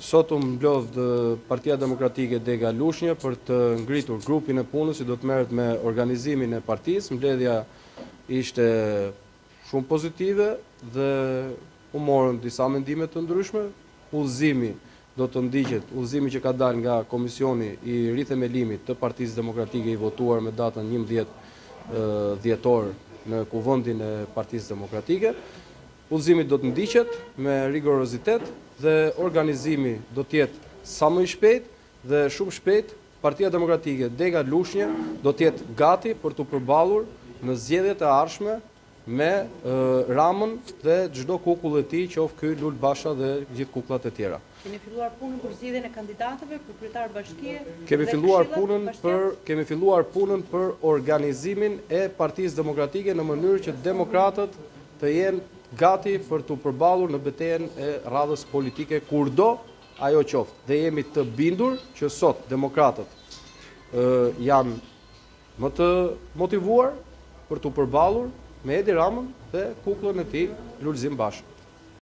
Sot u mblodh Partia Demokratike Dega Lushnjë për të ngritur grupin e punës që do të merret me organizimin e partisë. Mbledhja ishte shumë pozitive dhe u morën disa mendime të ndryshme. Udhëzimi do të ndiqet, udhëzimi që ka dalë nga Komisioni i Rithemelimit të Partisë Demokratike i votuar me datën 11 dhjetor në kuvendin e Partisë Demokratike. Udhëzimi do të ndiqet me rigorozitet dhe organizimi do të jetë sa më i shpejt dhe shumë shpejt. Partia Demokratike Dega Lushnjë do të jetë gati për të përballur në zgjedhjet e ardhshme me Ramën dhe çdo kukull e tij, qoftë ky Lul Basha dhe gjithë kukullat e tjera. Keni filluar punën për zgjedhjen e kandidatëve për kryetar bashkie? Kemi filluar punën për organizimin e Partisë Demokratike në mënyrë që demokratët të jenë gati për të përballur në betejën e radhës politike kurdo ajo qoftë. Dhe jemi të bindur që sot demokratët janë më të motivuar për të përballur me Edi Ramën dhe kukullën e tij Lulzim Bashën.